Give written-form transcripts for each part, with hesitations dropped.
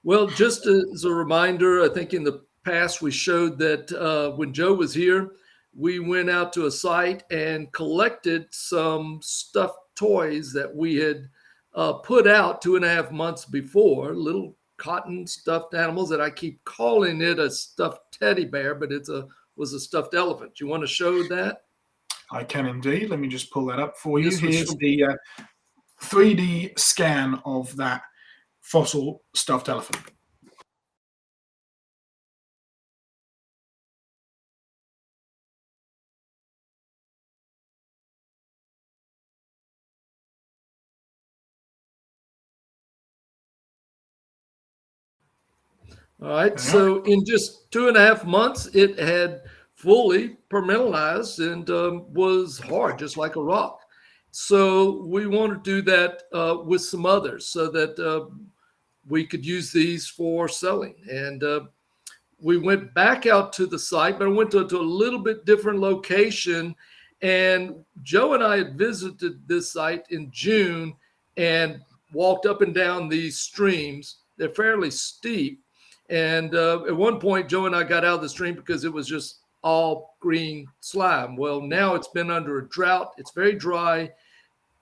Well, just as a reminder, I think in the past we showed that when Joe was here, we went out to a site and collected some stuffed toys that we had put out 2.5 months before, little cotton stuffed animals that I keep calling it a stuffed teddy bear, but was a stuffed elephant. You want to show that? I can indeed. Let me just pull that up for you. This was Here's the 3D scan of that fossil stuffed elephant. All right. So in just 2.5 months, it had fully permeabilized and was hard, just like a rock. So we want to do that with some others so that we could use these for selling. And we went back out to the site, but I went to a little bit different location. And Joe and I had visited this site in June and walked up and down these streams. They're fairly steep. And at one point, Joe and I got out of the stream because it was just all green slime. Well, now it's been under a drought. It's very dry.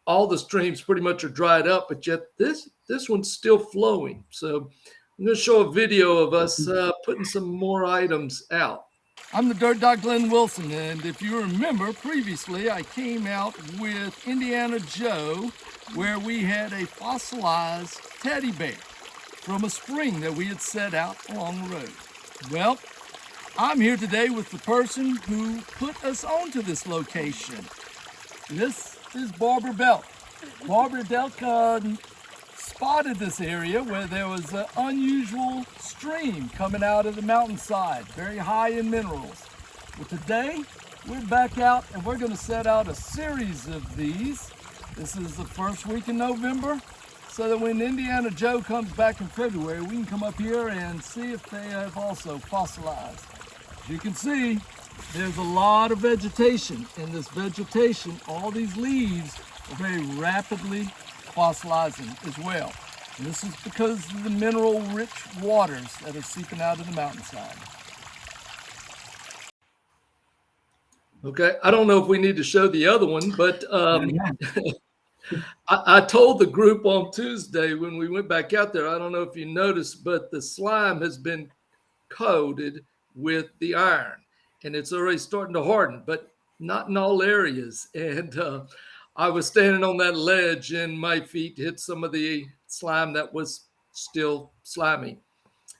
All the streams pretty much are dried up, but yet this one's still flowing. So I'm going to show a video of us putting some more items out. I'm the Dirt Dog Glenn Wilson, and if you remember previously, I came out with Indiana Joe where we had a fossilized teddy bear from a spring that we had set out along the road. Well, I'm here today with the person who put us onto this location. This is Barbara Belk. Barbara Belk spotted this area where there was an unusual stream coming out of the mountainside, very high in minerals. But today, we're back out and we're going to set out a series of these. This is the first week in November, so that when Indiana Joe comes back in February, we can come up here and see if they have also fossilized. As you can see, there's a lot of vegetation. In this vegetation, all these leaves are very rapidly fossilizing as well. And this is because of the mineral-rich waters that are seeping out of the mountainside. Okay, I don't know if we need to show the other one, but I told the group on Tuesday when we went back out there, I don't know if you noticed, but the slime has been coated with the iron and it's already starting to harden, but not in all areas. And I was standing on that ledge and my feet hit some of the slime that was still slimy.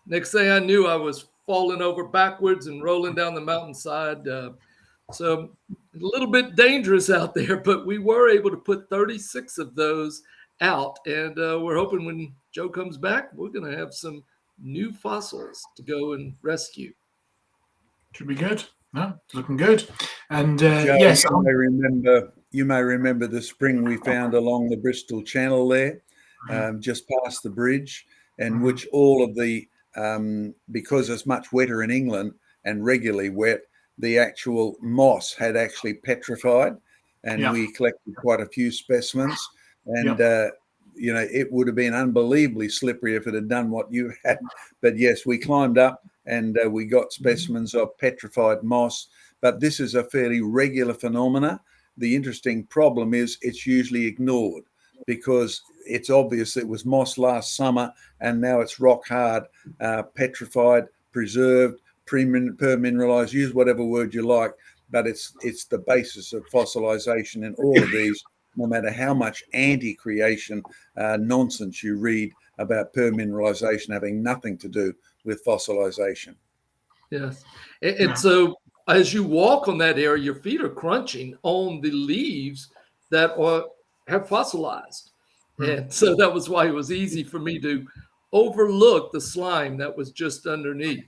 Next thing I knew, I was falling over backwards and rolling down the mountainside. So a little bit dangerous out there, but we were able to put 36 of those out. And we're hoping when Joe comes back, we're going to have some new fossils to go and rescue. Should be good. No, it's looking good. And Joe, yes, you may remember the spring we found along the Bristol Channel there, just past the bridge, and which all of the, because it's much wetter in England and regularly wet, the actual moss had actually petrified, and we collected quite a few specimens. And, it would have been unbelievably slippery if it had done what you had. But yes, we climbed up and we got specimens of petrified moss. But this is a fairly regular phenomena. The interesting problem is it's usually ignored because it's obvious it was moss last summer and now it's rock hard, petrified, preserved, permineralized, use whatever word you like, but it's the basis of fossilization in all of these, no matter how much anti-creation nonsense you read about permineralization having nothing to do with fossilization. Yes. And so as you walk on that area, your feet are crunching on the leaves that have fossilized. And so that was why it was easy for me to overlook the slime that was just underneath.